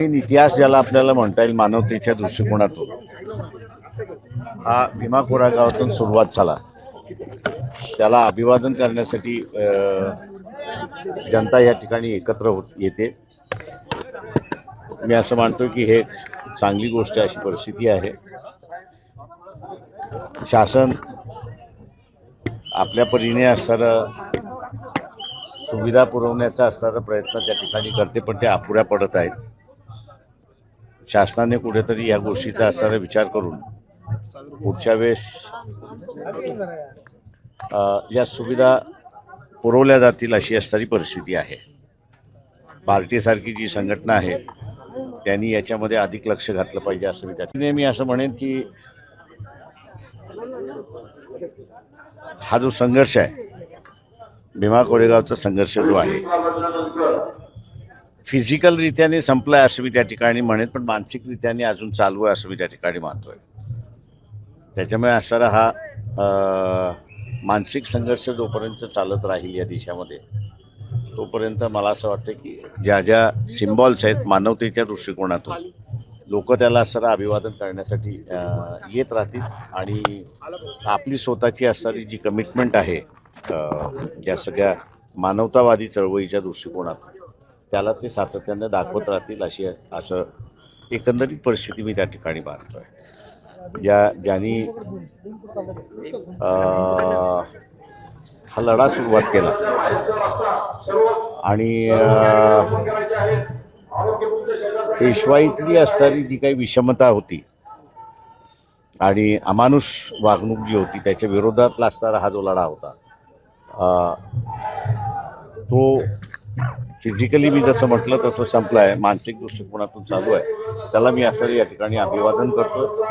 इतिहास ज्याला आपल्याला म्हणता येईल मानवतेच्या दृष्टिकोनातून हा भीमा कोरेगावातून सुरुवात झाला. त्याला अभिवादन करण्यासाठी जनता या ठिकाणी एकत्र येते. मी असं मानतो की हे चांगली गोष्ट अशी परिस्थिती आहे. शासन आपल्या परीने असणारा सुविधा पुरवण्याचा असणारा प्रयत्न त्या ठिकाणी करते, पण ते अपुऱ्या पडत आहेत. शासनाने कुठेतरी या गोष्टीचा असणारा विचार करून पुढच्या वेळेस या सुविधा पुरवल्या जातील अशी असणारी परिस्थिती आहे. पार्टीसारखी जी संघटना आहे त्यांनी याच्यामध्ये अधिक लक्ष घातलं पाहिजे असं मी त्याने मी असं म्हणेन की हा जो संघर्ष आहे, भीमा कोरेगावचा संघर्ष जो आहे फिजिकल रित्याने संपलाय असं मी त्या ठिकाणी म्हणेन, पण मानसिकरित्याने अजून चालू आहे असं मी त्या ठिकाणी मानतोय. त्याच्यामुळे असणारा हा मानसिक संघर्ष जोपर्यंत चालत राहील या देशामध्ये तोपर्यंत मला असं वाटतं की ज्या ज्या सिम्बॉल्स आहेत मानवतेच्या दृष्टिकोनातून लोक त्याला असणारा अभिवादन करण्यासाठी येत राहतील. आणि आपली स्वतःची असणारी जी कमिटमेंट आहे या सगळ्या मानवतावादी चळवळीच्या दृष्टिकोनातून त्याला ते सातत्याने दाखवत राहतील अशी असं एकंदरीत परिस्थिती मी त्या ठिकाणी पाहतोय. ज्यांनी हा लढा सुरुवात केला आणि पेशवाईतली असणारी जी काही विषमता होती आणि अमानुष वागणूक जी होती त्याच्या विरोधातला असणारा हा जो लढा होता तो फिजिकली मी जसं म्हटलं तसं संपला आहे, मानसिक दृष्टिकोनातून चालू आहे. त्याला मी असं या ठिकाणी अभिवादन करतो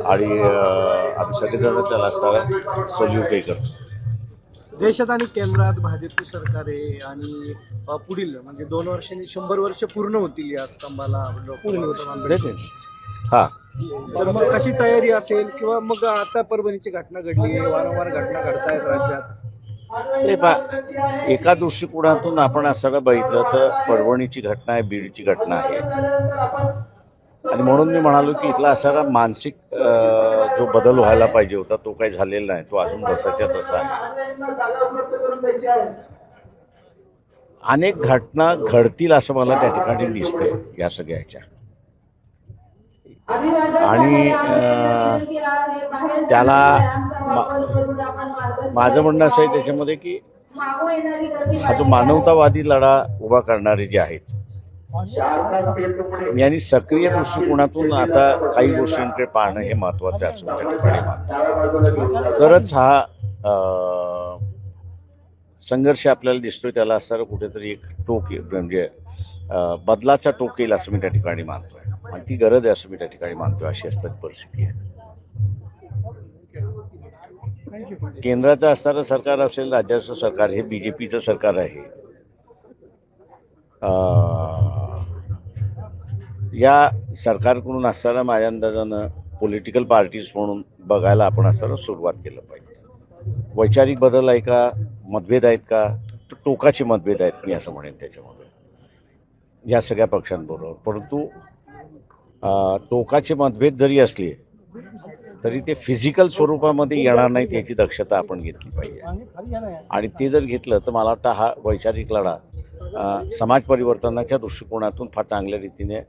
आणि आम्ही सगळेजण त्याला असणारा सल्यूटही करतो. देशात आणि केंद्रात भाजपची सरकार आहे आणि पुढील म्हणजे 2 वर्षांनी 100 वर्ष पूर्ण होतील या स्तंभाला. हा, तर मग कशी तयारी असेल किंवा मग आता परभणीची घटना घडली, वारंवार घटना घडतायत राज्यात. एका दृष्टिकोनातून आपण असं बघितलं तर परभणीची घटना आहे, बीडची घटना आहे आणि म्हणून मी म्हणालो की इथला असणारा मानसिक जो बदल व्हायला पाहिजे होता तो काही झालेला नाही, तो अजून तसाच्या तसा आहे. अनेक घटना घडतील असं मला त्या ठिकाणी दिसते या सगळ्याच्या. आणि त्याला माझं म्हणणं असं आहे त्याच्यामध्ये की हा जो मानवतावादी लढा उभा करणारे जे आहेत यांनी सक्रिय दृष्टिकोनातून आता काही गोष्टींकडे पाहणं हे महत्त्वाचं आहे असं त्या ठिकाणी मानतो. तरच हा संघर्ष आपल्याला दिसतोय त्याला असणारं कुठेतरी एक टोक म्हणजे बदलाचा टोक येईल असं मी त्या ठिकाणी मानतोय आणि ती गरज आहे असं मी त्या ठिकाणी मानतोय. अशी असतात परिस्थिती आहे. केंद्राचं असणारं सरकार असेल, राज्याचं सरकार, हे BJPचं सरकार आहे. या सरकारकडून असणारा माझ्या अंदाजानं पॉलिटिकल पार्टीज म्हणून बघायला आपण असणारं सुरुवात केलं पाहिजे. वैचारिक बदल आहे का, मतभेद आहेत का, टोकाचे मतभेद आहेत मी असं म्हणेन त्याच्यामध्ये या सगळ्या पक्षांबरोबर. परंतु टोकाचे मतभेद जरी असले तरी ते फिजिकल स्वरूपामध्ये येणार नाहीत याची दक्षता आपण घेतली पाहिजे. आणि ते जर घेतलं तर मला वाटतं हा वैचारिक लढा समाज परिवर्तनाच्या दृष्टिकोनातून फार चांगल्या रीतीने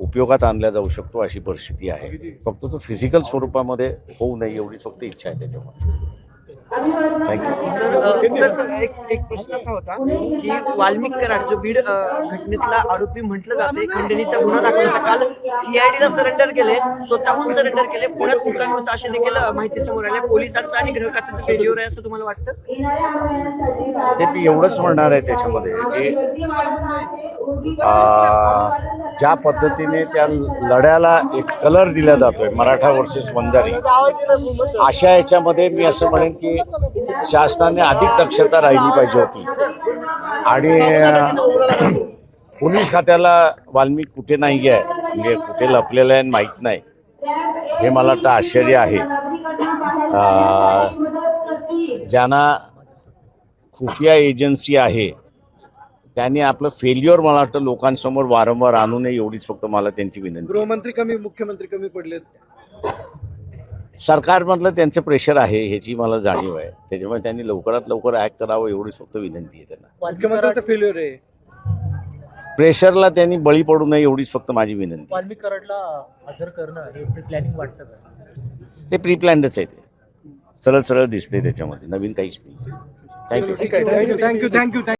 उपयोगात आणला जाऊ शकतो अशी परिस्थिती आहे. फक्त तो फिजिकल स्वरूपामध्ये होऊ नये एवढीच फक्त इच्छा आहे त्याच्यामध्ये. थँक्यू. सर एक प्रश्न असा होता की वाल्मिक कराड जो बीड घटनेतला आरोपी म्हटलं जाते, खंडणीचा गुन्हा दाखल होता, काल CIDला सरेंडर केले, स्वतःहून सरेंडर केले, पुण्यात मुक्कामी होता असे देखील माहिती समोर आल्या. पोलिसांचं आणि गृह खात्याचं फेल्युअर आहे असं तुम्हाला वाटतं? ते मी एवढंच म्हणणार आहे त्याच्यामध्ये की ज्या पद्धतीने त्या लढ्याला एक कलर दिला जातोय मराठा वर्सेस वंजारी, अशा याच्यामध्ये मी असं म्हणेन की शासनाने अधिक दक्षता राहिली पाहिजे होती. आणि पोलीस खात्याला वाल्मिक कुठे नाही आहे, म्हणजे कुठे लपलेलं आहे माहीत नाही, हे मला वाटतं आश्चर्य आहे. ज्यांना खुफिया एजन्सी आहे त्यांनी आपलं फेल्युअर मला वाटतं लोकांसमोर वारंवार आणू नये एवढीच फक्त मला त्यांची विनंती आहे. गृहमंत्री कमी, मुख्यमंत्री कमी पडलेत. सरकारमधलं त्यांचं प्रेशर आहे ह्याची मला जाणीव आहे. त्याच्यामुळे त्यांनी लवकरात लवकर ऍक्ट करावं एवढीच फक्त विनंती आहे त्यांना. मुख्यमंत्र्यांचं फेल्युअर आहे. प्रेशरला त्यांनी बळी पडू नये एवढीच फक्त माझी विनंती आहे. वाल्मिक कराडला हजर करणं हे प्री प्लॅनिंग वाटतं का? ते प्री प्लॅनच आहे. ते सरळ सरळ दिसते त्याच्यामध्ये, नवीन काहीच नाही. थँक्यू. थँक्यू.